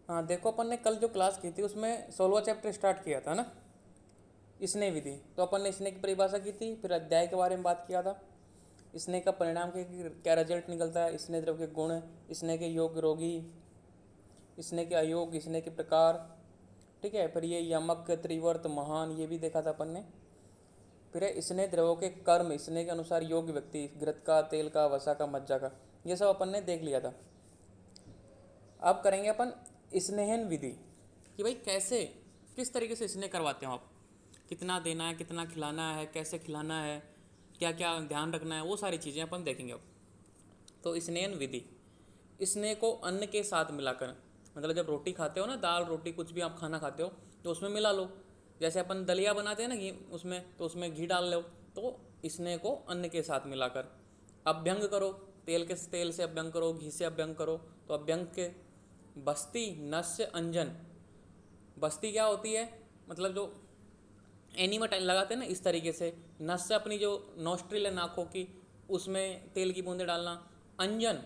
हाँ देखो, अपन ने कल जो क्लास की थी उसमें 16वां चैप्टर स्टार्ट किया था ना, स्नेह विधि। तो अपन ने स्नेह की परिभाषा की थी, फिर अध्याय के बारे में बात किया था, स्नेह का परिणाम के क्या रिजल्ट निकलता है, स्नेह द्रव के गुण, स्नेह के योग रोगी, स्नेह के अयोग, स्नेह के प्रकार। ठीक है, फिर ये यमक, त्रिवर्त, महान, ये भी देखा था अपन ने। फिर है स्नेह द्रवों के कर्म, स्नेह के अनुसार योग्य व्यक्ति, घृत का, तेल का, वसा का, मज्जा का, ये सब अपन ने देख लिया था। अब करेंगे अपन स्नेहन विधि, कि भाई कैसे, किस तरीके से स्नेह करवाते हो आप, कितना देना है, कितना खिलाना है, कैसे खिलाना है, क्या क्या ध्यान रखना है, वो सारी चीज़ें अपन देखेंगे अब। तो स्नेहन विधि, स्नेह को अन्न के साथ मिलाकर, मतलब जब रोटी खाते हो ना, दाल रोटी कुछ भी आप खाना खाते हो तो उसमें मिला लो। जैसे अपन दलिया बनाते हैं ना घी उसमें, तो उसमें घी डाल लो। तो स्नेह को अन्न के साथ मिलाकर अभ्यंग करो, तेल से अभ्यंग करो, घी से अभ्यंग करो। तो अभ्यंग के बस्ती, नस्य, अंजन। बस्ती क्या होती है, मतलब जो एनिमट लगाते हैं ना, इस तरीके से। नस से अपनी जो नोस्ट्रिल है नाकों की, उसमें तेल की बूंदें डालना। अंजन,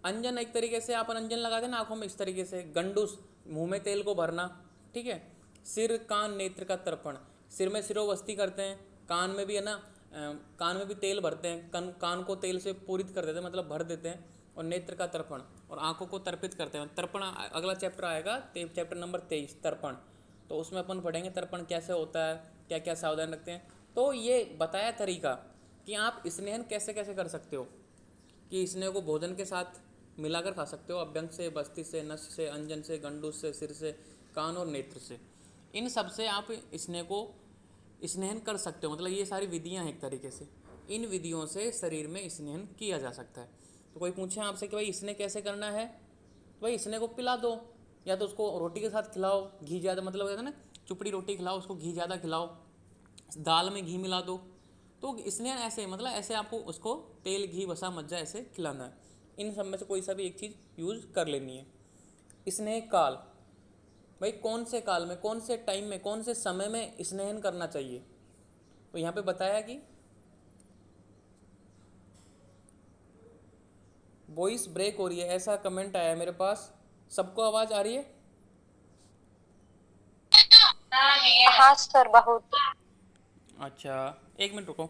अंजन एक तरीके से अपन अंजन लगाते हैं ना आंखों में, इस तरीके से। गंडूस, मुंह में तेल को भरना। ठीक है। सिर, कान, नेत्र का तर्पण, सिर में सिरोवस्ती करते हैं, कान में भी है ना, कान में भी तेल भरते हैं, कान को तेल से पूरित कर देते हैं, मतलब भर देते हैं। और नेत्र का तर्पण, और आंखों को तर्पित करते हैं। तर्पण अगला चैप्टर आएगा, चैप्टर नंबर 23, तर्पण। तो उसमें अपन पढ़ेंगे तर्पण कैसे होता है, क्या क्या सावधान रखते हैं। तो ये बताया तरीका कि आप स्नेहन कैसे कैसे कर सकते हो, कि स्नेह को भोजन के साथ मिलाकर खा सकते हो, अभ्यंग से, बस्ती से, नस से, अंजन से, गंडूस से, सिर से, कान और नेत्र से। इन सब से आप स्नेह को स्नेहन कर सकते हो, मतलब ये सारी विधियां हैं एक तरीके से। इन विधियों से शरीर में स्नेहन किया जा सकता है। तो कोई पूछे आपसे कि भाई स्नेह कैसे करना है, तो भाई स्नेह को पिला दो, या तो उसको रोटी के साथ खिलाओ, घी ज़्यादा, मतलब कहते हैं ना चुपड़ी रोटी खिलाओ, उसको घी ज़्यादा खिलाओ, दाल में घी मिला दो। तो स्नेह ऐसे, मतलब ऐसे आपको उसको तेल, घी, वसा, मज्जा ऐसे खिलाना है। इन सब में से कोई सा भी एक चीज़ यूज़ कर लेनी है। स्नेह काल, भाई कौन से काल में, कौन से टाइम में, कौन से समय में स्नेहन करना चाहिए। तो यहाँ पे बताया कि वॉइस ब्रेक हो रही है, ऐसा कमेंट आया है मेरे पास। सबको आवाज़ आ रही है? हाँ सर, बहुत। अच्छा, एक मिनट रुको।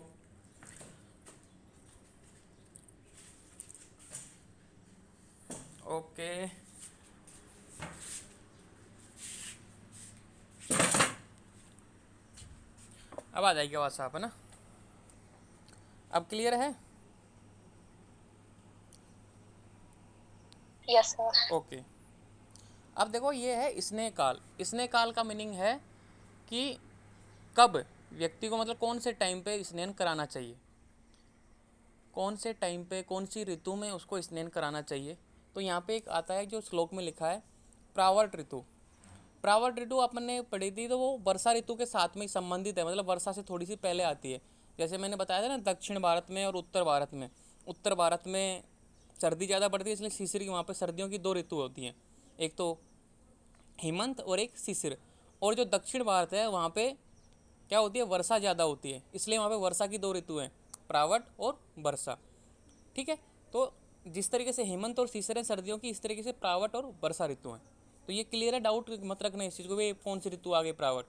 ओके, अब आ जाएगी आवाज़ साफ, है ना? अब क्लियर है? Yes sir. ओके। अब देखो, ये है स्नेह काल। स्नेह काल का मीनिंग है कि कब व्यक्ति को, मतलब कौन से टाइम पे स्नेहन कराना चाहिए, कौन से टाइम पे, कौन सी ऋतु में उसको स्नेहन कराना चाहिए। तो यहाँ पे एक आता है जो श्लोक में लिखा है, प्रावर्त ऋतु। प्रावर्त ऋतु अपन ने पढ़ी थी, तो वो वर्षा ऋतु के साथ में ही संबंधित है, मतलब वर्षा से थोड़ी सी पहले आती है। जैसे मैंने बताया था ना, दक्षिण भारत में और उत्तर भारत में, उत्तर भारत में सर्दी ज़्यादा पड़ती है, इसलिए शिशिर की, वहाँ पे सर्दियों की दो ऋतु होती हैं, एक तो हेमंत और एक शिशिर। और जो दक्षिण भारत है वहाँ पे क्या होती है, वर्षा ज़्यादा होती है, इसलिए वहाँ पे वर्षा की दो ऋतु हैं, प्रावट और वर्षा। ठीक है। तो जिस तरीके से हेमंत और शिशिर हैं सर्दियों की, इस तरीके से प्रावट और वर्षा ऋतु हैं। तो ये क्लियर है, डाउट मत रखना इस चीज़ को भी, कौन सी ऋतु आ गई प्रावट।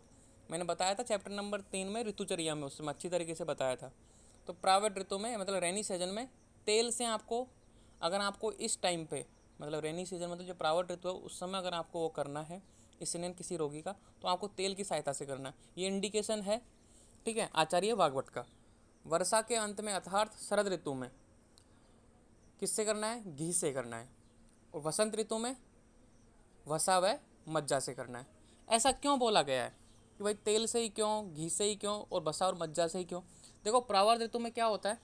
मैंने बताया था चैप्टर नंबर 3 में ऋतुचर्या में, उसमें अच्छी तरीके से बताया था। तो प्रावट ऋतु में, मतलब रेनी सीजन में, तेल से आपको, अगर आपको इस टाइम पे, मतलब रेनी सीजन मतलब जो प्रावट ऋतु है उस समय अगर आपको वो करना है स्नेहन किसी रोगी का, तो आपको तेल की सहायता से करना है, ये इंडिकेशन है। ठीक है, आचार्य भागवत का। वर्षा के अंत में अर्थात शरद ऋतु में किससे करना है, घी से करना है। और वसंत ऋतु में वसा व मज्जा से करना है। ऐसा क्यों बोला गया है कि भाई तेल से ही क्यों, घी से ही क्यों, और वसा और मज्जा से ही क्यों। देखो, प्रावर्त ऋतु में क्या होता है,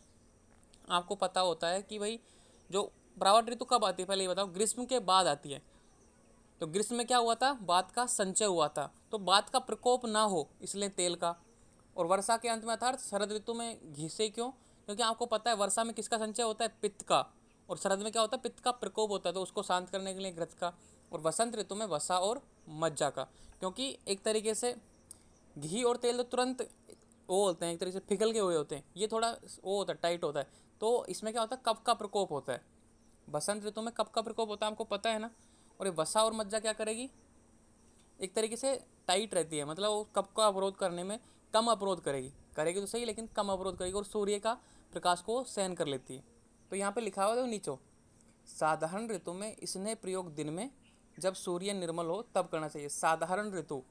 आपको पता होता है कि भाई जो प्रावर्त ऋतु कब आती है, पहले ये बताओ, ग्रीष्म के बाद आती है। तो ग्रीष्म में क्या हुआ था, बात का संचय हुआ था, तो बात का प्रकोप ना हो इसलिए तेल का। और वर्षा के अंत में अर्थात शरद ऋतु में घी से क्यों, क्योंकि आपको पता है वर्षा में किसका संचय होता है, पित्त का। और शरद में क्या होता है, पित्त का प्रकोप होता है, तो उसको शांत करने के लिए घृत का। और वसंत ऋतु में वसा और मज्जा का, क्योंकि एक तरीके से घी और तेल तो तुरंत वो होते हैं, एक तरीके से पिघल के हुए होते हैं, ये थोड़ा वो होता है, टाइट होता है। तो इसमें क्या होता है, कफ का प्रकोप होता है। बसंत ऋतु में कफ का प्रकोप होता है, आपको पता है ना। और ये वसा और मज्जा क्या करेगी, एक तरीके से टाइट रहती है, मतलब वो कप का अवरोध करने में कम अवरोध करेगी, करेगी तो सही लेकिन कम अवरोध करेगी, और सूर्य का प्रकाश को सहन कर लेती है। तो यहाँ पे लिखा हुआ है नीचे, साधारण ऋतु में स्नेह प्रयोग दिन में जब सूर्य निर्मल हो तब करना चाहिए। साधारण ऋतु,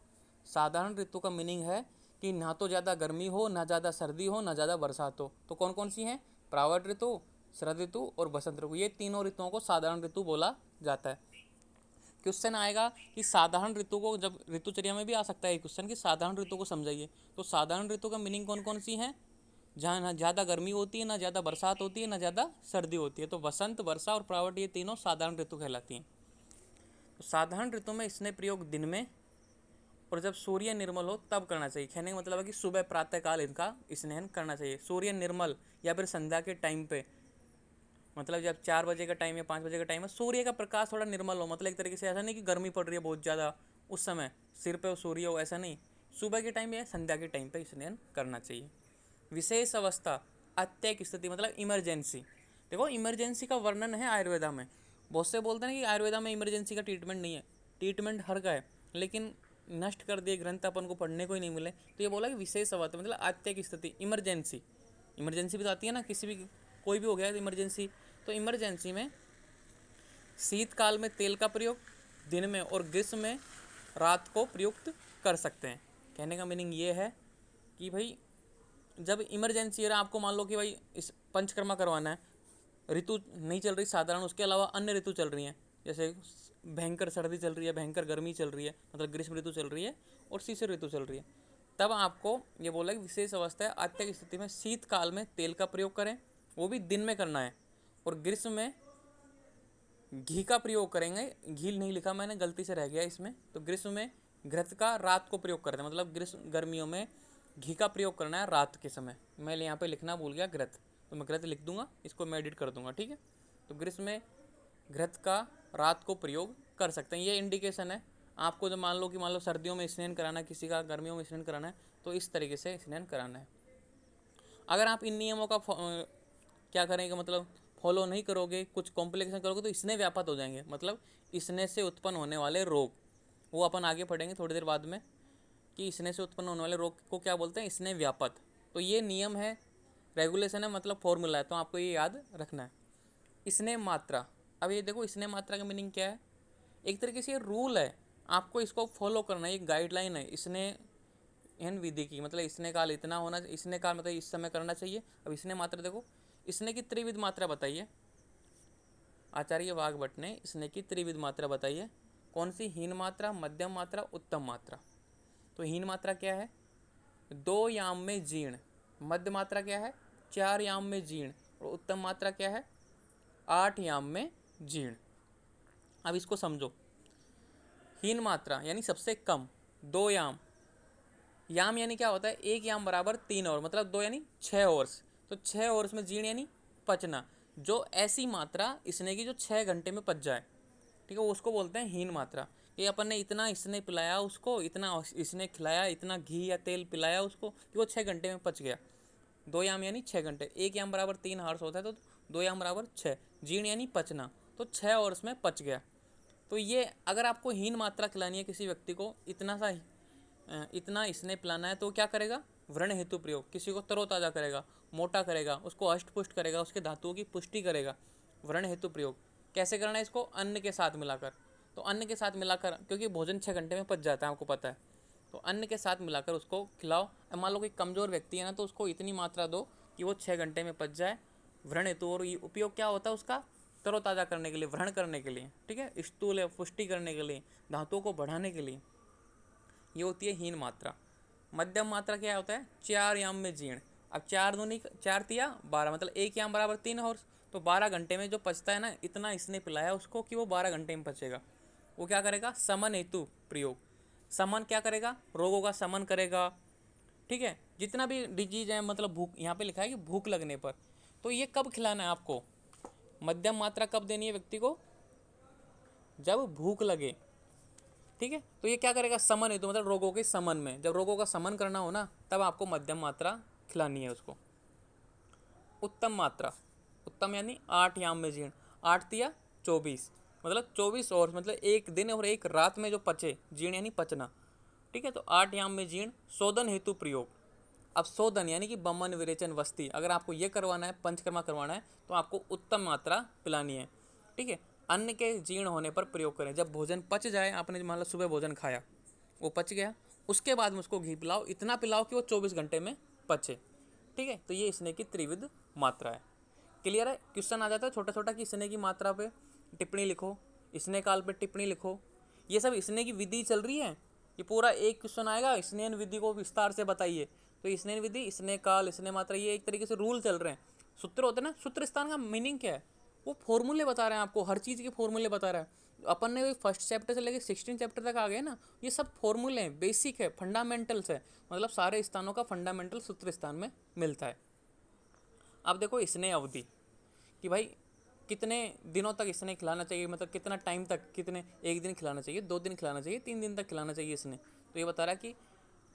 साधारण ऋतु का मीनिंग है कि ना तो ज़्यादा गर्मी हो, ना ज़्यादा सर्दी हो, ना ज़्यादा बरसात हो। तो कौन कौन सी हैं, प्रावट ऋतु, शरद ऋतु और बसंत ऋतु, ये तीनों ऋतुओं को साधारण ऋतु बोला जाता है। क्वेश्चन आएगा कि साधारण ऋतु को, जब ऋतुचर्या में भी आ सकता है क्वेश्चन कि साधारण ऋतु को समझाइए, तो साधारण ऋतु का मीनिंग कौन कौन सी हैं, जहाँ ना ज़्यादा गर्मी होती है, ना ज़्यादा बरसात होती है, ना ज़्यादा सर्दी होती है। तो वसंत, वर्षा और प्रावट ये तीनों साधारण ऋतु कहलाती हैं। तो साधारण ऋतु में स्नेह प्रयोग दिन में और जब सूर्य निर्मल हो तब करना चाहिए। कहने का मतलब है कि सुबह प्रातःकाल इनका स्नेहन करना चाहिए। सूर्य निर्मल या फिर संध्या के टाइम पे, मतलब जब 4 बजे का टाइम या 5 बजे का टाइम है, सूर्य का प्रकाश थोड़ा निर्मल हो, मतलब एक तरीके से ऐसा नहीं कि गर्मी पड़ रही है बहुत ज़्यादा उस समय सिर पे सूर्य हो, ऐसा नहीं। सुबह के टाइम या संध्या के टाइम पे स्नान करना चाहिए। विशेष अवस्था, अत्यधिक स्थिति मतलब इमरजेंसी। देखो इमरजेंसी का वर्णन है आयुर्वेदा में। बहुत से बोलते हैं कि आयुर्वेदा में इमरजेंसी का ट्रीटमेंट नहीं है, ट्रीटमेंट हर का है, लेकिन नष्ट कर दिए ग्रंथ, अपन को पढ़ने को ही नहीं मिले। तो ये बोला कि विशेष अवस्था मतलब अत्यधिक स्थिति, इमरजेंसी। इमरजेंसी भी तो आती है ना, किसी भी कोई भी हो गया इमरजेंसी। तो इमरजेंसी में शीतकाल में तेल का प्रयोग दिन में और ग्रीष्म में रात को प्रयुक्त कर सकते हैं। कहने का मीनिंग ये है कि भाई जब इमरजेंसी है, आपको मान लो कि भाई इस पंचकर्मा करवाना है, ऋतु नहीं चल रही साधारण, उसके अलावा अन्य ऋतु चल रही हैं, जैसे भयंकर सर्दी चल रही है, भयंकर गर्मी चल रही है, मतलब ग्रीष्म ऋतु चल रही है और शिशिर ऋतु चल रही है, तब आपको ये बोला कि विशेष अवस्था है अत्यधिक स्थिति में शीतकाल में तेल का प्रयोग करें, वो भी दिन में करना है, और ग्रीष्म में घी का प्रयोग करेंगे। घी नहीं लिखा मैंने, गलती से रह गया इसमें। तो ग्रीष्म में घृत का रात को प्रयोग करते हैं, मतलब ग्रीष्म गर्मियों में घी का प्रयोग करना है रात के समय। मैं यहाँ पे लिखना भूल गया घृत, तो मैं घृत लिख दूंगा, इसको मैं एडिट कर दूंगा, ठीक है। तो ग्रीष्म में घृत का रात को प्रयोग कर सकते हैं। ये इंडिकेशन है आपको, जब मान लो सर्दियों में स्नान कराना है किसी का, गर्मियों में स्नान कराना है, तो इस तरीके से स्नान कराना है। अगर आप इन नियमों का क्या करेंगे, मतलब फॉलो नहीं करोगे, कुछ कॉम्प्लिकेशन करोगे, तो स्नेह व्यापत हो जाएंगे, मतलब स्नेह से उत्पन्न होने वाले रोग, वो अपन आगे पढ़ेंगे थोड़ी देर बाद में कि स्नेह से उत्पन्न होने वाले रोग को क्या बोलते हैं, स्नेह व्यापत। तो ये नियम है, रेगुलेशन है, मतलब फॉर्मूला है, तो आपको ये याद रखना है। स्नेह मात्रा, अब ये देखो स्नेह मात्रा का मीनिंग क्या है, एक तरीके से ये रूल है, आपको इसको फॉलो करना है, एक गाइडलाइन है स्नेह इन विधि की, मतलब स्नेह काल इतना होना, स्नेह काल मतलब इस समय करना चाहिए। अब स्नेह मात्रा देखो, स्नेह की त्रिविध मात्रा बताइए, आचार्य वाघभट्ट ने स्नेह की त्रिविध मात्रा बताई है। कौन सी, हीन मात्रा, मध्यम मात्रा, उत्तम मात्रा। तो हीन मात्रा क्या है, 2 याम में जीर्ण, मध्य मात्रा क्या है, 4 याम में जीर्ण, और उत्तम मात्रा क्या है, 8 याम में जीर्ण। अब इसको समझो, हीन मात्रा यानी सबसे कम, 2 याम, याम यानी क्या होता है, 1 याम बराबर 3 और, मतलब 2 यानी 6 ओवर्स, तो 6 ओवर्स में जीर्ण यानी पचना, जो ऐसी मात्रा स्नेह की जो 6 घंटे में पच जाए, ठीक है, उसको बोलते हैं हीन मात्रा। कि अपन ने इतना स्नेह पिलाया उसको, इतना स्नेह खिलाया, इतना घी या तेल पिलाया उसको कि वो 6 घंटे में पच गया। 2 याम यानी 6 घंटे, 1 याम बराबर 3 हार्स होता है, तो 2 याम बराबर 6, जीर्ण यानी पचना, तो 6 ओवर्स में पच गया। तो ये अगर आपको हीन मात्रा खिलानी है किसी व्यक्ति को, इतना स्नेह पिलाना है, तो क्या करेगा, व्रण हेतु प्रयोग, किसी को तरोताज़ा करेगा, मोटा करेगा, उसको अष्टपुष्ट करेगा, उसके धातुओं की पुष्टि करेगा। व्रण हेतु प्रयोग कैसे करना है, इसको अन्न के साथ मिलाकर, तो अन्न के साथ मिलाकर, क्योंकि भोजन 6 घंटे में पच जाता है आपको पता है, तो अन्न के साथ मिलाकर उसको खिलाओ। मान लो कोई कमज़ोर व्यक्ति है ना, तो उसको इतनी मात्रा दो कि वो 6 घंटे में पच जाए। व्रण हेतु, और ये उपयोग क्या होता है उसका, तरोताज़ा करने के लिए, व्रण करने के लिए, ठीक है, स्थूल पुष्टि करने के लिए, धातुओं को बढ़ाने के लिए, ये होती है हीन मात्रा। मध्यम मात्रा क्या होता है, 4 याम में जीर्ण। अब 4 दूनी 4 तिया 12, मतलब 1 याम बराबर 3 हॉर्स, तो 12 घंटे में जो पचता है ना, इतना इसने पिलाया उसको कि वो 12 घंटे में पचेगा। वो क्या करेगा, समन हेतु प्रयोग। समन क्या करेगा, रोगों का समन करेगा, ठीक है, जितना भी डिजीज है, मतलब भूख, यहाँ पे लिखा है कि भूख लगने पर। तो ये कब खिलाना है आपको, मध्यम मात्रा कब देनी है व्यक्ति को, जब भूख लगे, ठीक है। तो ये क्या करेगा, समन हेतु, मतलब रोगों के समन में, जब रोगों का समन करना हो ना, तब आपको मध्यम मात्रा खिलानी है उसको। उत्तम मात्रा, उत्तम यानी 8 याम में जीर्ण, 8 तिया 24, मतलब 24 और मतलब एक दिन और एक रात में जो पचे, जीर्ण यानी पचना, ठीक है। तो 8 याम में जीर्ण शोधन हेतु प्रयोग। अब शोधन यानी कि बमन विरेचन वस्ती, अगर आपको ये करवाना है, पंचकर्मा करवाना है, तो आपको उत्तम मात्रा पिलानी है, ठीक है। अन्न के जीर्ण होने पर प्रयोग करें, जब भोजन पच जाए, आपने मान लो सुबह भोजन खाया, वो पच गया, उसके बाद में उसको घी पिलाओ, इतना पिलाओ कि वो 24 घंटे में पचे, ठीक है। तो ये स्नेह की त्रिविध मात्रा है। क्लियर है। क्वेश्चन आ जाता है छोटा छोटा कि स्नेह की मात्रा पे टिप्पणी लिखो, स्नेह काल पे टिप्पणी लिखो, ये सब स्नेह की विधि चल रही है। ये पूरा एक क्वेश्चन आएगा, स्नेह विधि को विस्तार से बताइए। तो स्नेह विधि, स्नेह काल, स्नेह मात्रा, ये एक तरीके से रूल चल रहे हैं। सूत्र होते हैं ना, सूत्र स्थान का मीनिंग क्या है, वो फॉर्मूले बता रहे हैं आपको, हर चीज़ के फॉर्मूले बता रहा है। अपन ने फर्स्ट चैप्टर से लेकर 16 चैप्टर तक आ गए ना, ये सब फॉर्मूले हैं, बेसिक है, फंडामेंटल्स है, मतलब सारे स्थानों का फंडामेंटल सूत्र स्थान में मिलता है। अब देखो स्नेह अवधि कि भाई कितने दिनों तक स्नेह खिलाना चाहिए, मतलब कितना टाइम तक, कितने, एक दिन खिलाना चाहिए, 2 दिन खिलाना चाहिए, 3 दिन तक खिलाना चाहिए स्नेह। तो ये बता रहा है कि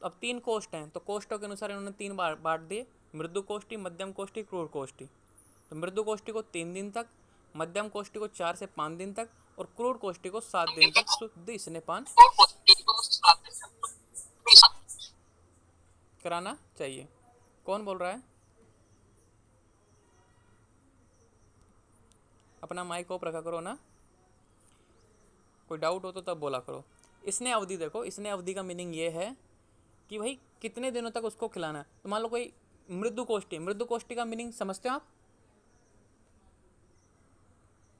अब 3 कोष्ठ हैं, तो कोष्ठों के अनुसार इन्होंने 3 बार बांट दिए, मृदु कोष्ठी, मध्यम कोष्ठी, क्रूर कोष्ठी। तो मृदु कोष्ठी को 3 दिन तक, मध्यम कोष्ठी को 4 से 5 दिन तक, और क्रूर कोष्ठी को 7 दिन तक शुद्ध स्नेहपान कराना चाहिए। कौन बोल रहा है? अपना माइक ऑफ रखा करो ना, कोई डाउट हो तो तब बोला करो। स्नेह अवधि देखो, स्नेह अवधि का मीनिंग ये है कि भाई कितने दिनों तक उसको खिलाना है। तो मान लो कोई मृदु कोष्ठी, मृदु कोष्ठी का मीनिंग समझते हो आप?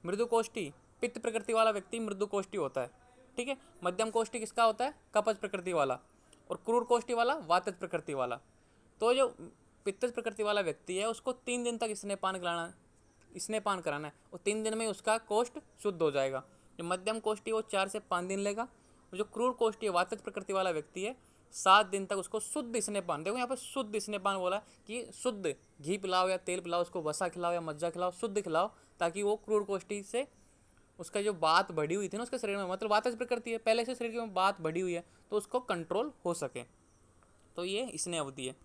मृदु कोष्ठी पित्त प्रकृति वाला व्यक्ति मृदु कोष्ठी होता है, ठीक है। मध्यम कोष्ठी किसका होता है? कपच प्रकृति वाला। और क्रूर कोष्ठी वाला वातज प्रकृति वाला। तो जो पित्तज प्रकृति वाला व्यक्ति है, उसको 3 दिन तक स्नेहपान कराना, स्नेहपान कराना है, और 3 दिन में उसका कोष्ठ शुद्ध हो जाएगा। जो मध्यम कोष्ठी वो 4 से 5 दिन लेगा, और जो क्रूर कोष्ठी वातज प्रकृति वाला व्यक्ति है, 7 दिन तक उसको शुद्ध स्नेहपान, देखो यहाँ पर शुद्ध स्नेहपान बोला कि शुद्ध घी पिलाओ या तेल पिलाओ, उसको वसा खिलाओ या मज्जा खिलाओ, शुद्ध खिलाओ, ताकि वो क्रूर कोष्ठी से उसका जो बात बढ़ी हुई थी ना उसके शरीर में, मतलब वातज प्रकृति है, पहले से शरीर में बात बढ़ी हुई है, तो उसको कंट्रोल हो सके। तो ये स्नेह अवधि है।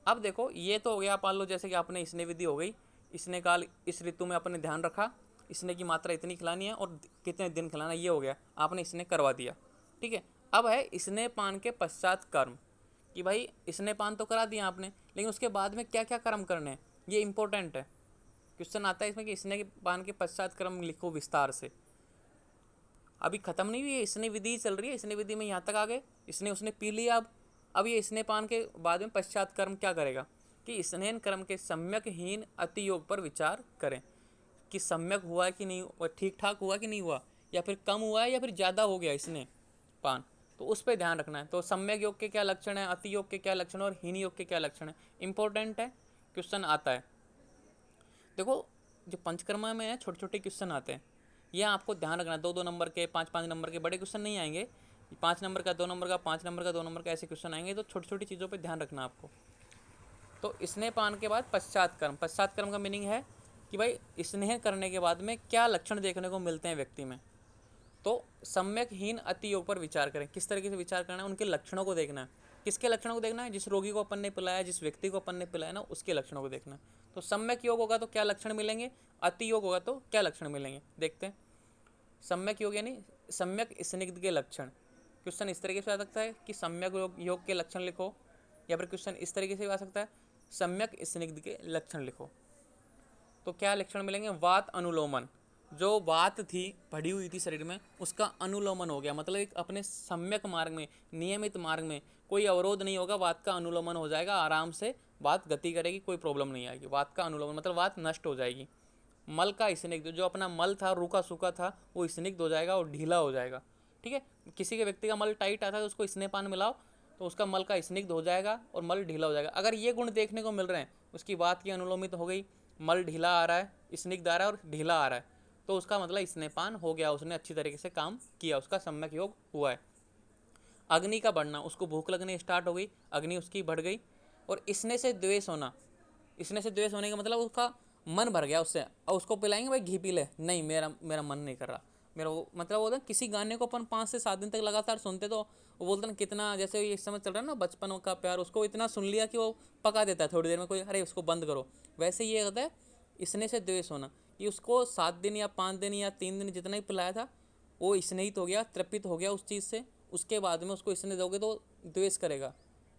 अब देखो ये तो हो गया, मान लो जैसे कि आपने स्नेह विधि हो गई, स्नेह काल इस ऋतु में आपने ध्यान रखा, स्नेह की मात्रा इतनी खिलानी है और कितने दिन खिलाना, ये हो गया, आपने स्नेह करवा दिया, ठीक है। अब है स्नेह पान के पश्चात कर्म, कि भाई स्नेह पान तो करा दिया आपने, लेकिन उसके बाद में क्या क्या कर्म करने हैं, ये इंपॉर्टेंट है। क्वेश्चन आता है इसमें कि स्नेह पान के पश्चात कर्म लिखो विस्तार से। अभी खत्म नहीं हुई है, स्नेह विधि चल रही है, स्नेह विधि में यहाँ तक आ गए, इसने उसने पी लिया। अब ये स्नेह पान के बाद में पश्चात कर्म क्या करेगा कि स्नेहन कर्म के सम्यक हीन अति योग पर विचार करें, कि सम्यक हुआ है कि नहीं, ठीक ठाक हुआ कि नहीं हुआ, या फिर कम हुआ है या फिर ज़्यादा हो गया स्नेह पान, तो उस पर ध्यान रखना है। तो सम्यक योग के क्या लक्षण है, अति योग के क्या लक्षण है, और हीन योग के क्या लक्षण है, इंपॉर्टेंट है, क्वेश्चन आता है। देखो जो पंचकर्मा में है, छोटे छोटे क्वेश्चन आते हैं, ये आपको ध्यान रखना है। 2-2 नंबर के, 5-5 नंबर के बड़े क्वेश्चन नहीं आएंगे, 5 नंबर का, 2 नंबर का, 5 नंबर का, 2 नंबर का, ऐसे क्वेश्चन आएंगे। तो छोटी छोटी चीज़ों पे ध्यान रखना आपको। तो स्नेह पान के बाद पश्चात कर्म, पश्चात कर्म का मीनिंग है कि भाई स्नेह करने के बाद में क्या लक्षण देखने को मिलते हैं व्यक्ति में। तो सम्यक हीन अति योग पर विचार करें, किस तरीके से विचार करना है, उनके लक्षणों को देखना है। किसके लक्षणों को देखना है? जिस रोगी को अपन ने पिलाया, जिस व्यक्ति को अपन ने पिलाया ना, उसके लक्षणों को देखना है। तो सम्यक योग होगा तो क्या लक्षण मिलेंगे, अति योग होगा तो क्या लक्षण मिलेंगे, देखते हैं। सम्यक योग यानी सम्यक स्निग्ध के लक्षण। क्वेश्चन इस तरीके से आ सकता है कि सम्यक योग के लक्षण लिखो, या फिर क्वेश्चन इस तरीके से आ सकता है सम्यक स्निग्ध के लक्षण लिखो। तो क्या लक्षण मिलेंगे? वात अनुलोमन, जो बात थी पड़ी हुई थी शरीर में, उसका अनुलोमन हो गया, मतलब एक अपने सम्यक मार्ग में, नियमित मार्ग में कोई अवरोध नहीं होगा, बात का अनुलोमन हो जाएगा, आराम से बात गति करेगी, कोई प्रॉब्लम नहीं आएगी। बात का अनुलोमन मतलब बात नष्ट हो जाएगी। मल का स्निग्ध, जो अपना मल था, रूखा सूखा था, वो स्निग्ध हो जाएगा और ढीला हो जाएगा, ठीक है। किसी के व्यक्ति का मल टाइट आता है तो उसको स्नेह पान मिलाओ, तो उसका मल का स्निग्ध हो जाएगा और मल ढीला हो जाएगा। अगर ये गुण देखने को मिल रहे हैं, उसकी बात की अनुलोमित हो गई, मल ढीला आ रहा है, स्निग्ध आ रहा है और ढीला आ रहा है, तो उसका मतलब स्नेहपान हो गया, उसने अच्छी तरीके से काम किया, उसका सम्यक योग हुआ है। अग्नि का बढ़ना, उसको भूख लगने स्टार्ट हो गई, अग्नि उसकी बढ़ गई। और इसने से द्वेष होना, इसने से द्वेष होने का मतलब उसका मन भर गया उससे, और उसको पिलाएंगे भाई घी पी ले, नहीं मेरा मेरा मन नहीं कर रहा, मेरा वो मतलब वो किसी गाने को अपन 5 से 7 दिन तक लगातार सुनते, तो वो बोलते ना कितना, जैसे ये समय चल रहा है ना बचपन का प्यार, उसको इतना सुन लिया कि वो पका देता है थोड़ी देर में, कोई अरे उसको बंद करो, वैसे ये होता है इसने से द्वेष होना, कि उसको 7 दिन या 5 दिन या 3 दिन जितना ही पिलाया था वो स्नेहित हो गया, तृप्त हो गया उस चीज़ से, उसके बाद में उसको स्नेह दोगे तो द्वेष करेगा,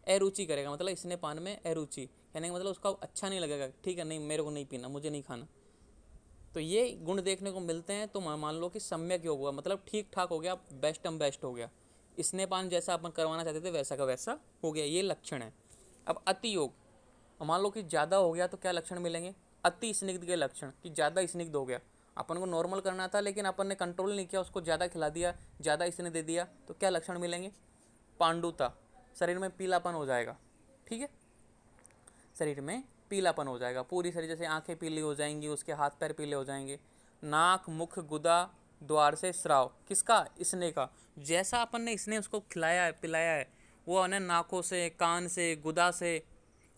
अरुचि करेगा, मतलब स्नेह पान में अरुचि, कहने का मतलब उसका अच्छा नहीं लगेगा, ठीक है नहीं मेरे को नहीं पीना, मुझे नहीं खाना। तो ये गुण देखने को मिलते हैं। तो मान लो कि सम्यक योग हुआ, मतलब ठीक ठाक हो गया, बेस्ट हो गया, स्नेहपान जैसा अपन करवाना चाहते थे वैसा का वैसा हो गया, ये लक्षण है। अब अति योग, मान लो कि ज़्यादा हो गया तो क्या लक्षण मिलेंगे? अति स्निग्ध के लक्षण, कि ज़्यादा स्निग्ध हो गया, अपन को नॉर्मल करना था लेकिन अपन ने कंट्रोल नहीं किया, उसको ज़्यादा खिला दिया, ज़्यादा स्नेह दे दिया, तो क्या लक्षण मिलेंगे? पांडुता, शरीर में पीलापन हो जाएगा, ठीक है, शरीर में पीलापन हो जाएगा, पूरी शरीर जैसे आंखें पीली हो जाएंगी, उसके हाथ पैर पीले हो जाएंगे। नाक मुख गुदा द्वार से स्राव, किसका? स्नेह का। जैसा अपन ने स्नेह उसको खिलाया है पिलाया है, वो अन्य नाकों से, कान से, गुदा से।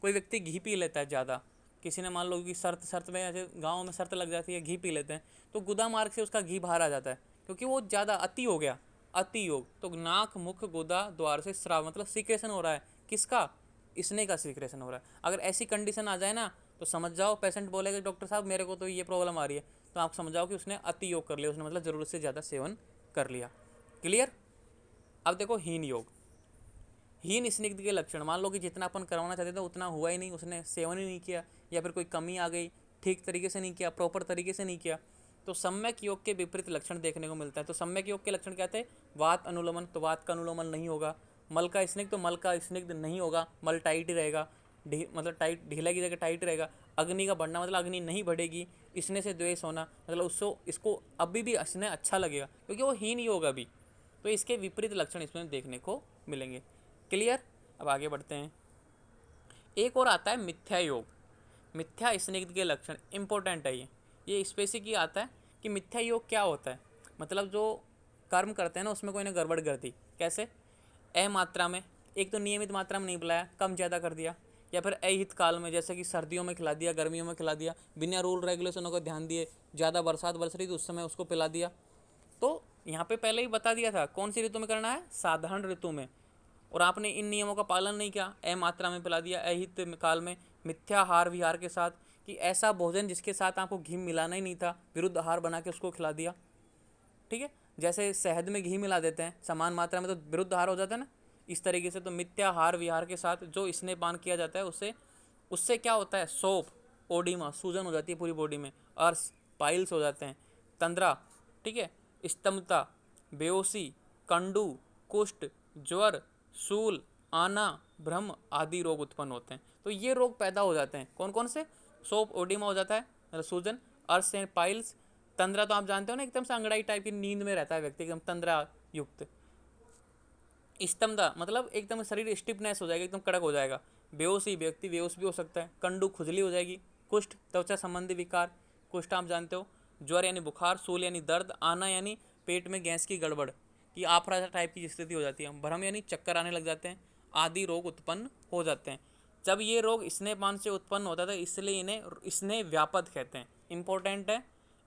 कोई व्यक्ति घी पी लेता है ज़्यादा, किसी ने मान लो कि शर्त में, ऐसे गाँव में शर्त लग जाती है, घी पी लेते हैं, तो गुदा मार्ग से उसका घी बाहर आ जाता है, क्योंकि वो ज़्यादा अति हो गया। अति योग, तो नाक मुख गुदा द्वार से स्राव, मतलब सीक्रेशन हो रहा है, किसका? स्नेह का सीक्रेशन हो रहा है। अगर ऐसी कंडीशन आ जाए ना तो समझ जाओ, पेशेंट बोलेगा डॉक्टर साहब मेरे को तो ये प्रॉब्लम आ रही है, तो आप समझ जाओ कि उसने अति योग कर लिया, उसने मतलब ज़रूरत से ज़्यादा सेवन कर लिया। क्लियर? अब देखो हीन योग, हीन स्निग्ध के लक्षण, मान लो कि जितना अपन करवाना चाहते थे उतना हुआ ही नहीं, उसने सेवन ही नहीं किया, या फिर कोई कमी आ गई, ठीक तरीके से नहीं किया, प्रॉपर तरीके से नहीं किया, तो सम्यक योग के विपरीत लक्षण देखने को मिलता है। तो सम्यक योग के लक्षण क्या थे? वात अनुलोमन, तो वात का अनुलोमन नहीं होगा। मल का स्निग्ध, तो मल का स्निग्ध नहीं होगा, मल टाइट ही रहेगा, मतलब टाइट, ढीला की जगह टाइट रहेगा। अग्नि का बढ़ना, मतलब अग्नि नहीं बढ़ेगी। इसने से द्वेष होना, मतलब उसको इसको अभी भी इसने अच्छा लगेगा, क्योंकि वो हीन योग अभी, तो इसके विपरीत लक्षण इसमें देखने को मिलेंगे। क्लियर? अब आगे बढ़ते हैं। एक और आता है मिथ्या योग, मिथ्या स्निग्ध के लक्षण, इंपॉर्टेंट है ये स्पेसिफिक ही आता है कि मिथ्या योग क्या होता है। मतलब जो कर्म करते हैं ना उसमें कोई ने गड़बड़ कर दी, कैसे? अमात्रा में, एक तो नियमित मात्रा में नहीं बुलाया, कम ज़्यादा कर दिया, या फिर अहित काल में, जैसे कि सर्दियों में खिला दिया, गर्मियों में खिला दिया, बिना रूल रेगुलेशनों को ध्यान दिए, ज़्यादा बरसात बरस रही तो उस समय उसको पिला दिया। तो यहाँ पे पहले ही बता दिया था कौन सी ऋतु में करना है, साधारण ऋतु में, और आपने इन नियमों का पालन नहीं किया, अमात्रा में पिला दिया, अहित काल में, मिथ्या आहार विहार के साथ, कि ऐसा भोजन जिसके साथ आपको घी मिलाना ही नहीं था, विरुद्ध आहार बना के उसको खिला दिया, ठीक है, जैसे शहद में घी मिला देते हैं समान मात्रा में, तो विरुद्ध आहार हो जाता है ना, इस तरीके से। तो मिथ्या आहार विहार के साथ जो स्नेहपान किया जाता है उससे क्या होता है? सोप, ओडिमा, सूजन हो जाती है पूरी बॉडी में, अर्श, पाइल्स हो जाते हैं, तंद्रा, ठीक है, स्तंभता, बेहोशी, कंडू, कुष्ठ, ज्वर, शूल, आना, भ्रम आदि रोग उत्पन्न होते हैं। तो ये रोग पैदा हो जाते हैं, कौन कौन से? सोप, ओडिमा हो जाता है, मतलब सूजन, अर्श एंड पाइल्स, तंद्रा तो आप जानते हो ना, एकदम से अंगड़ाई टाइप की नींद में रहता है व्यक्ति, एकदम तंद्रा युक्त। स्तंभता, मतलब एकदम शरीर स्टिफनेस हो जाएगा, एकदम कड़क हो जाएगा। बेहोशी, व्यक्ति बेहोश भी हो सकता है। कंडू, खुजली हो जाएगी। कुष्ठ, त्वचा संबंधी विकार, कुष्ठ आप जानते हो। ज्वर यानी बुखार, सूल यानी दर्द, आना यानी पेट में गैस की गड़बड़, कि आफरा टाइप की स्थिति हो जाती है। भ्रम यानी चक्कर आने लग जाते हैं, आदि रोग उत्पन्न हो जाते हैं। जब ये रोग स्नेहपान से उत्पन्न होता था, इसलिए इन्हें स्नेह व्यापद कहते हैं। इंपॉर्टेंट है,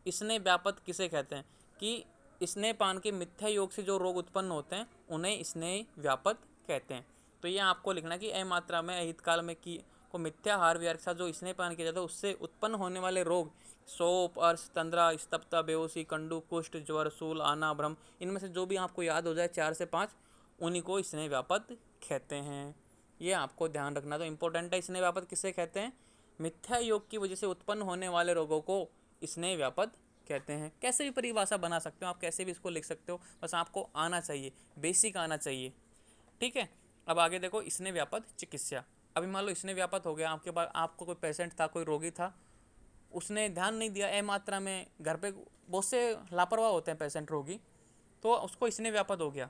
स्नेह व्यापद किसे कहते हैं? कि स्नेहपान के मिथ्या योग से जो रोग उत्पन्न होते हैं उन्हें स्नेह व्यापद कहते हैं। तो ये आपको लिखना कि अमात्रा में, अहित काल में की को मिथ्या आहार विहार के साथ जो स्नेहपान किया जाता है उससे उत्पन्न होने वाले रोग, सोप, अर्श, तंद्रा, स्तब्धता, बेहोशी, कंडू, कुष्ठ, ज्वर, शूल, आना, भ्रम, इनमें से जो भी आपको याद हो जाए 4 से 5, उन्हीं को स्नेह व्यापद कहते हैं। ये आपको ध्यान रखना तो इंपॉर्टेंट है। स्नेह व्यापद किसे कहते हैं? मिथ्या योग की वजह से उत्पन्न होने वाले रोगों को स्नेह व्यापद कहते हैं। कैसे भी परिभाषा बना सकते हो आप, कैसे भी इसको लिख सकते हो, बस आपको आना चाहिए, बेसिक आना चाहिए, ठीक है। अब आगे देखो, स्नेह व्यापद चिकित्सा। अभी मान लो स्नेह व्यापद हो गया, आपके पास आपको कोई पेशेंट था, कोई रोगी था, उसने ध्यान नहीं दिया, अमात्रा में, घर पे बहुत से लापरवाह होते हैं पेशेंट रोगी, तो उसको स्नेह व्यापद हो गया।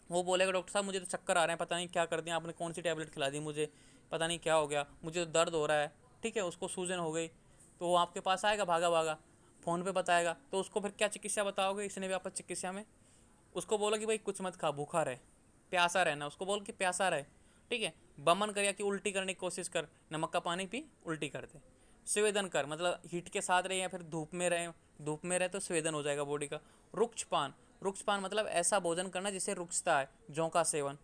वो बोलेगा डॉक्टर साहब मुझे तो चक्कर आ रहे हैं, पता नहीं क्या कर दिया आपने, कौन सी टैबलेट खिला दी मुझे, पता नहीं क्या हो गया, मुझे तो दर्द हो रहा है, ठीक है, उसको सूजन हो गई, तो वो आपके पास आएगा भागा भागा, फ़ोन पे बताएगा, तो उसको फिर क्या चिकित्सा बताओगे स्नेह व्यापक चिकित्सा में? उसको बोलो कि भाई कुछ मत खा, भूखा रहे, प्यासा रहना, उसको बोल कि प्यासा रहे, ठीक है। बमन कर, या कि उल्टी करने की कोशिश कर, नमक का पानी पी, उल्टी कर दे। स्वेदन कर, मतलब हीट के साथ रहे या फिर धूप में रहे तो स्वेदन हो जाएगा बॉडी का। रुक्षपान, रुक्षपान मतलब ऐसा भोजन करना जिससे रुक्षता है, जौ का सेवन।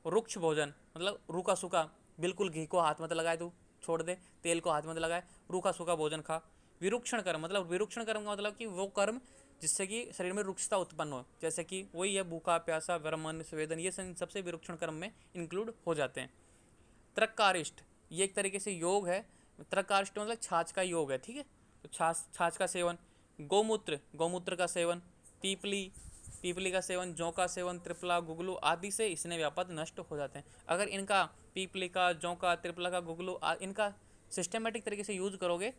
रुक्ष भोजन मतलब रूखा सूखा, बिल्कुल घी को हाथ मत लगाए, तू छोड़ दे, तेल को हाथ मत लगाए, रूखा सूखा भोजन खा। विरुक्षण कर्म, मतलब विरुक्षण कर्म का मतलब कि वो कर्म जिससे कि शरीर में रुक्षता उत्पन्न हो, जैसे कि वही है भूखा प्यासा वर्मन स्वेदन, ये सबसे विरुक्षण कर्म में इंक्लूड हो जाते हैं। त्रक्कारिष्ट, ये एक तरीके से योग है। त्रक्कारिष्ट मतलब छाछ का योग है, ठीक है। तो छाछ का सेवन। गौमूत्र, गौमूत्र का सेवन। पीपली, पीपली का सेवन। जौ का सेवन, त्रिफला, गुगलू आदि से इसने व्यापद नष्ट हो जाते हैं। अगर इनका पीपली का, जौ का, त्रिफला का, गुगलू इनका सिस्टमेटिक तरीके से यूज करोगे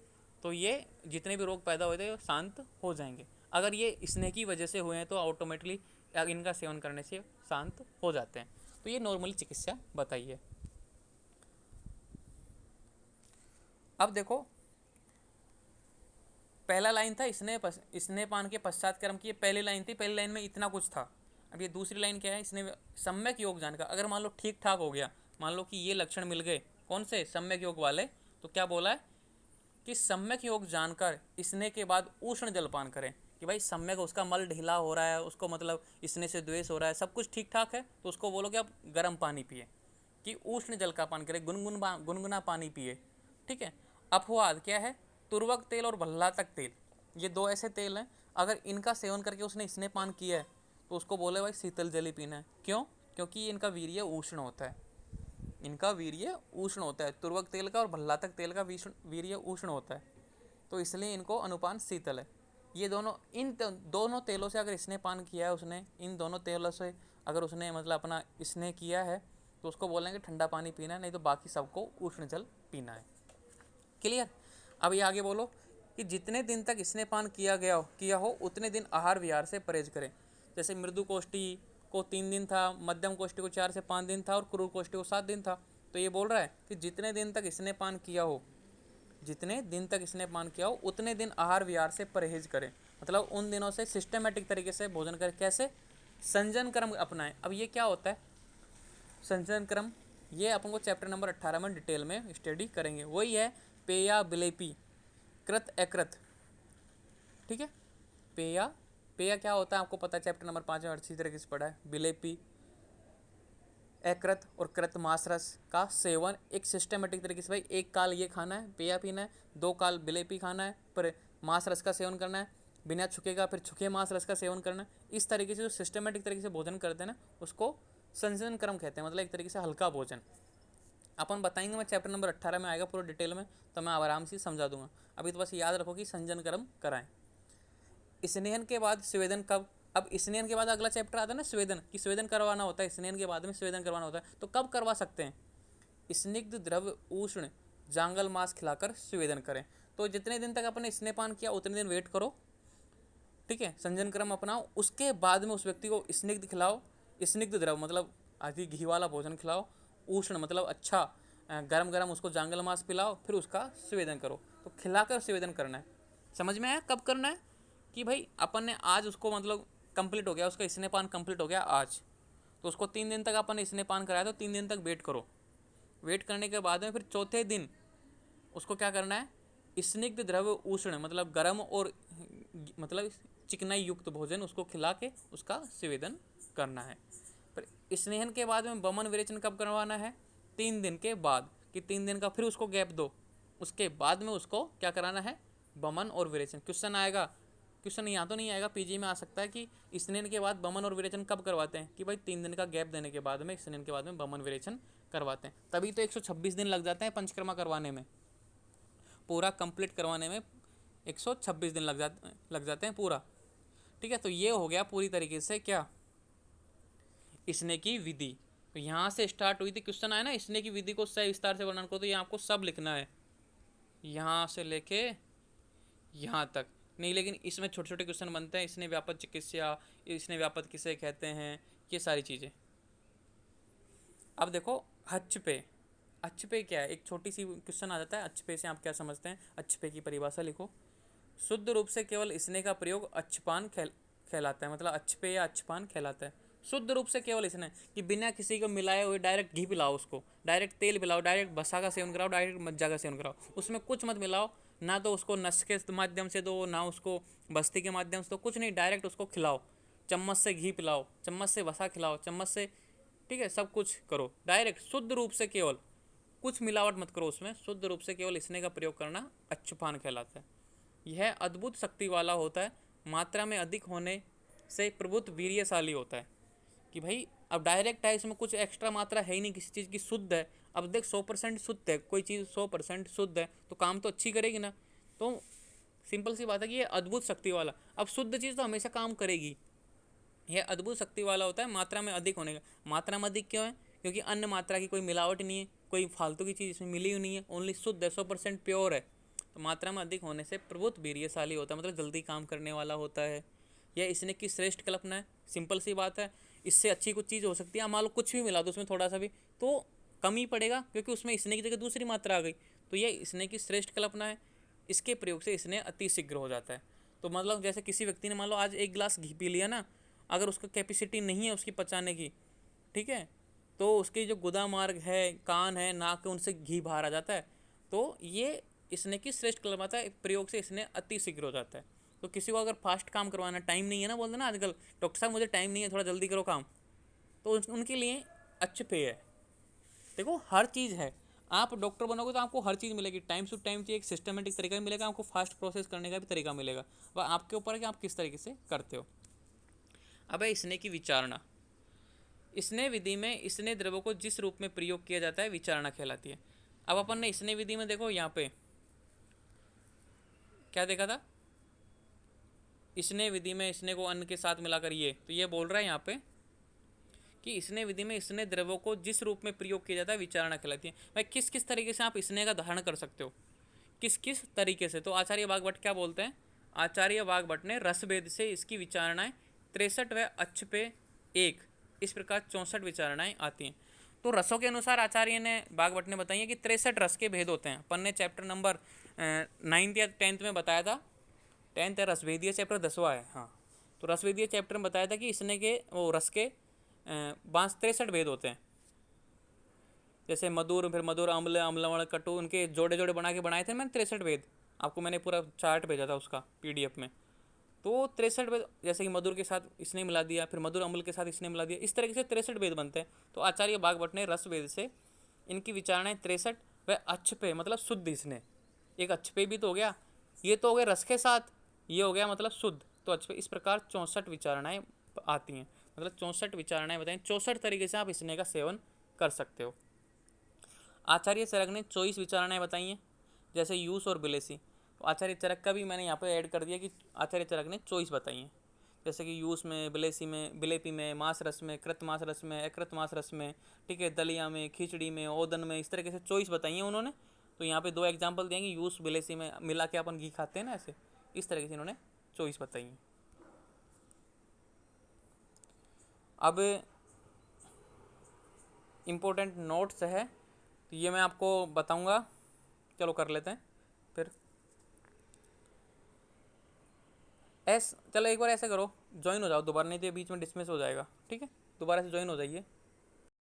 तो ये जितने भी रोग पैदा होते हैं शांत हो जाएंगे। अगर ये स्नेह की वजह से हुए हैं तो ऑटोमेटिकली इनका सेवन करने से शांत हो जाते हैं। तो ये नॉर्मली चिकित्सा बताइए। अब देखो, पहला लाइन था स्नेह पान के पश्चात कर्म की, ये पहली लाइन थी। पहली लाइन में इतना कुछ था। अब ये दूसरी लाइन क्या है, इसने सम्यक योग जानकर, अगर मान लो ठीक ठाक हो गया, मान लो कि ये लक्षण मिल गए, कौन से, सम्यक योग वाले, तो क्या बोला है कि सम्यक योग जानकर स्नेह के बाद उष्ण जलपान करें। कि भाई सम्यक उसका मल ढीला हो रहा है, उसको मतलब स्नेह से द्वेष हो रहा है, सब कुछ ठीक ठाक है, तो उसको बोलो कि आप गर्म पानी पिए, कि उष्ण जल का पान करें, गुनगुना पानी पिए, ठीक है। अपवाद क्या है, तुर्वक तेल और भल्लातक तेल, ये दो ऐसे तेल हैं, अगर इनका सेवन करके उसने स्नेह पान किया है तो उसको बोले भाई शीतल जल ही पीना है। क्यों? क्योंकि इनका वीर्य उष्ण होता है, इनका वीर्य उष्ण होता है। तुर्वक तेल का और भल्लातक तेल का वीर्य उष्ण होता है, तो इसलिए इनको अनुपान शीतल है। ये दोनों, दोनों तेलों से अगर स्नेह पान किया है उसने, इन दोनों तेलों से अगर उसने मतलब अपना स्नेह किया है तो उसको बोलेंगे ठंडा पानी पीना है, नहीं तो बाकी सबको उष्ण जल पीना है। क्लियर? अब ये आगे बोलो कि जितने दिन तक स्नेह पान किया हो उतने दिन आहार विहार से परहेज करें। जैसे मृदु कोष्ठी को 3 दिन था, मध्यम कोष्ठी को 4 से 5 दिन था और क्रूर कोष्ठी को 7 दिन था। तो ये बोल रहा है कि जितने दिन तक स्नेह पान किया हो, जितने दिन तक स्नेह पान किया हो उतने दिन आहार विहार से परहेज करें, मतलब उन दिनों से सिस्टमेटिक तरीके से भोजन करें। कैसे? संजन क्रम अपनाएं। अब ये क्या होता है संजन क्रम? ये अपन को चैप्टर नंबर 18 में डिटेल में स्टडी करेंगे। वही है पेया विलेपी, कृत अकृत, ठीक है। पेया, पेया क्या होता है आपको पता है, चैप्टर नंबर 5 में अच्छी तरीके से पढ़ा है। विलेपी, अकृत और कृत मांस रस का सेवन एक सिस्टमेटिक तरीके से, भाई एक काल ये खाना है, पेया पीना है, 2 काल विलेपी खाना है, पर मांस रस का सेवन करना है, बिना छुकेगा फिर छुके मांस रस का सेवन करना है। इस तरीके से जो सिस्टमेटिक तरीके से भोजन करते हैं ना, उसको संजन क्रम कहते हैं, मतलब एक तरीके से हल्का भोजन। अपन बताएंगे, मैं चैप्टर नंबर 18 में आएगा पूरा डिटेल में, तो मैं आराम से समझा दूंगा। अभी तो बस याद रखो कि संजन कर्म कराएं। स्नेहन के बाद स्वेदन कब? अब स्नेहन के बाद अगला चैप्टर आता है ना स्वेदन, कि स्वेदन करवाना होता है, स्नेहन के बाद में स्वेदन करवाना होता है, तो कब करवा सकते हैं? स्निग्ध द्रव्य उष्ण जांगल मांस खिलाकर स्वेदन करें। तो जितने दिन तक अपने स्नेहपान किया उतने दिन वेट करो, ठीक है, संजन क्रम अपनाओ, उसके बाद में उस व्यक्ति को स्निग्ध खिलाओ। स्निग्ध द्रव मतलब आदि घी वाला भोजन खिलाओ, उष्ण मतलब अच्छा गरम गरम उसको जांगल मांस पिलाओ, फिर उसका स्वेदन करो। तो खिलाकर स्वेदन करना है। समझ में आया कब करना है? कि भाई अपन ने आज उसको मतलब कंप्लीट हो गया, उसका स्नेहपान कंप्लीट हो गया आज, तो उसको 3 दिन तक अपन ने स्नेहपान कराया, तो 3 दिन तक वेट करो। वेट करने के बाद में फिर चौथे दिन उसको क्या करना है, स्निग्ध द्रव्य उष्ण मतलब गर्म और मतलब चिकनाई युक्त भोजन उसको खिला के उसका सेवन करना है। पर स्नेहन के बाद में बमन विरेचन कब करवाना है? 3 दिन के बाद, कि 3 दिन का फिर उसको गैप दो, उसके बाद में उसको क्या कराना है, बमन और विरेचन। क्वेश्चन आएगा, क्वेश्चन यहाँ तो नहीं आएगा, पीजी में आ सकता है कि स्नेहन के बाद बमन और विरेचन कब करवाते हैं, कि भाई 3 दिन का गैप देने के बाद में स्नेहन के बाद में बमन विरेचन करवाते हैं। तभी तो 126 दिन लग जाते हैं पंचकर्मा करवाने में, पूरा कंप्लीट करवाने में 126 दिन लग जाते हैं पूरा, ठीक है। तो ये हो गया पूरी तरीके से क्या, स्नेह की विधि। तो यहाँ से स्टार्ट हुई थी, क्वेश्चन आया ना स्नेह की विधि को सही विस्तार से वर्णन करो, तो ये आपको सब लिखना है, यहाँ से लेके यहाँ तक नहीं, लेकिन इसमें छोटे छोटे क्वेश्चन बनते हैं। स्नेह व्यापक चिकित्सा, स्नेह व्यापक किसे कहते हैं, ये सारी चीज़ें। अब देखो हच्च पे, अच्छ पे क्या है, एक छोटी सी क्वेश्चन आ जाता है, अच्छ पे से आप क्या समझते हैं, अच्छ पे की परिभाषा लिखो। शुद्ध रूप से केवल स्नेह का प्रयोग अच्छपान कहलाता है, मतलब अच्छ पे या अच्छपान कहलाता है। शुद्ध रूप से केवल स्नेह, कि बिना किसी को मिलाए हुए डायरेक्ट घी पिलाओ उसको, डायरेक्ट तेल पिलाओ, डायरेक्ट बसा का सेवन कराओ, डायरेक्ट मज्जा का सेवन कराओ, उसमें कुछ मत मिलाओ, ना तो उसको नस के माध्यम से दो, ना उसको बस्ती के माध्यम से दो, कुछ नहीं, डायरेक्ट उसको खिलाओ। चम्मच से घी पिलाओ, चम्मच से वसा खिलाओ, चम्मच से, ठीक है, सब कुछ करो डायरेक्ट शुद्ध रूप से, केवल कुछ मिलावट मत करो उसमें, शुद्ध रूप से केवल स्नेह का प्रयोग करना अच्छपान कहलाता है। यह अद्भुत शक्ति वाला होता है, मात्रा में अधिक होने से प्रभुत वीर्यशाली होता है। कि भाई अब डायरेक्ट है, इसमें कुछ एक्स्ट्रा मात्रा है ही नहीं किसी चीज़ की, शुद्ध है। अब देख 100% शुद्ध है, कोई चीज़ 100% शुद्ध है तो काम तो अच्छी करेगी ना। तो सिंपल सी बात है कि ये अद्भुत शक्ति वाला, अब शुद्ध चीज़ तो हमेशा काम करेगी। यह अद्भुत शक्ति वाला होता है मात्रा में अधिक होने का। मात्रा में अधिक क्यों है? क्योंकि अन्य मात्रा की कोई मिलावट नहीं है, कोई फालतू की चीज़ इसमें मिली हुई नहीं है, ओनली शुद्ध है, 100% प्योर है। तो मात्रा में अधिक होने से प्रभुत वीर्यशाली होता है, मतलब जल्दी काम करने वाला होता है। यह इसने की श्रेष्ठ कल्पना है। सिंपल सी बात है, इससे अच्छी कुछ चीज़ हो सकती है, मान लो कुछ भी मिला दो उसमें थोड़ा सा भी तो कम ही पड़ेगा, क्योंकि उसमें इसने की जगह दूसरी मात्रा आ गई। तो यह इसने की श्रेष्ठ कल्पना है, इसके प्रयोग से इसने अति शीघ्र हो जाता है। तो मतलब जैसे किसी व्यक्ति ने मान लो आज 1 गिलास घी पी लिया ना, अगर उसका कैपेसिटी नहीं है उसकी पचाने की, ठीक है, तो उसके जो गुदा मार्ग है, कान है, नाक है, उनसे घी बाहर आ जाता है। तो ये इसने की श्रेष्ठ कल्पना है, प्रयोग से इसने अति शीघ्र हो जाता है। तो किसी को अगर फास्ट काम करवाना, टाइम नहीं है ना, बोलते ना आजकल डॉक्टर साहब मुझे टाइम नहीं है, थोड़ा जल्दी करो काम, तो उनके लिए अच्छे पे है। देखो हर चीज़ है, आप डॉक्टर बनोगे तो आपको हर चीज़ मिलेगी, टाइम टू टाइम चाहिए, एक सिस्टमेटिक तरीका भी मिलेगा, आपको फास्ट प्रोसेस करने का भी तरीका मिलेगा। वह आपके ऊपर है कि आप किस तरीके से करते हो। अब है इसने की विचारणा। इसने विधि में इसने द्रव्यों को जिस रूप में प्रयोग किया जाता है विचारणा कहलाती है। अब अपन ने इसने विधि में देखो यहाँ पे क्या देखा था, इसने विधि में इसने को अन्न के साथ मिलाकर तो ये बोल रहा है यहाँ पे कि इसने विधि में इसने द्रव्यों को जिस रूप में प्रयोग किया जाता है विचारणा कहलाती है। भाई किस किस तरीके से आप इसने का धारण कर सकते हो, किस किस तरीके से। तो आचार्य वाग्भट क्या बोलते हैं, आचार्य वाग्भट ने रसभेद से इसकी विचारणाएं 63 व अच्छ पे 1 इस प्रकार 64 विचारणाएं आती हैं। तो रसों के अनुसार आचार्य ने वाग्भट ने बताई है कि 63 रस के भेद होते हैं। अपन ने चैप्टर नंबर 9th या 10th में बताया था, 10th है, रसभेदीय चैप्टर 10वां है। हाँ, तो रसभेदीय चैप्टर में बताया था कि इसने के वो रस के 63 भेद होते हैं। जैसे मधुर, फिर मधुर, अम्ल, अम्लवण, कटु, उनके जोड़े जोड़े बना के बनाए थे मैंने 63 भेद। आपको मैंने पूरा चार्ट भेजा था उसका PDF में। तो 63 भेद, जैसे कि मधुर के साथ इसने मिला दिया, फिर मधुर अम्ल के साथ इसने मिला दिया, इस तरीके से 63 भेद बनते हैं। तो आचार्य वाग्भट ने रस भेद से इनकी विचारणाएं 63 व अच्छ पे मतलब शुद्ध, इसने एक अच्छ पे भी तो हो गया, ये तो हो गया रस के साथ, ये हो गया मतलब शुद्ध, तो अच्छ पे, इस प्रकार 64 विचारणाएं आती हैं। मतलब 64 विचारणाएं बताएं, 64 तरीके से आप इसने का सेवन कर सकते हो। आचार्य चरक ने 24 विचारणाएं बताई हैं, जैसे यूस और बिलेसी। तो आचार्य चरक का भी मैंने यहाँ पे ऐड कर दिया कि आचार्य चरक ने 24 बताई हैं, जैसे कि यूस में, बिलेसी में, बिलेपी में, मांस रस में, कृत मांस रस में, अकृत मांस रस में, ठीक है, दलिया में, खिचड़ी में, ओदन में, इस तरीके से 24 बताई हैं उन्होंने। तो यहाँ पे 2 एग्जाम्पल दिए कि यूस बिलेसी में मिला के अपन घी खाते हैं ना, ऐसे इस तरीके से इन्होंने 24 बताई हैं। अब इम्पोर्टेंट नोट्स है तो ये मैं आपको बताऊंगा, चलो कर लेते हैं फिर। चलो एक बार ऐसे करो, ज्वाइन हो जाओ दोबारा, नहीं तो ये बीच में डिसमिस हो जाएगा, ठीक है, दोबारा से ज्वाइन हो जाइए।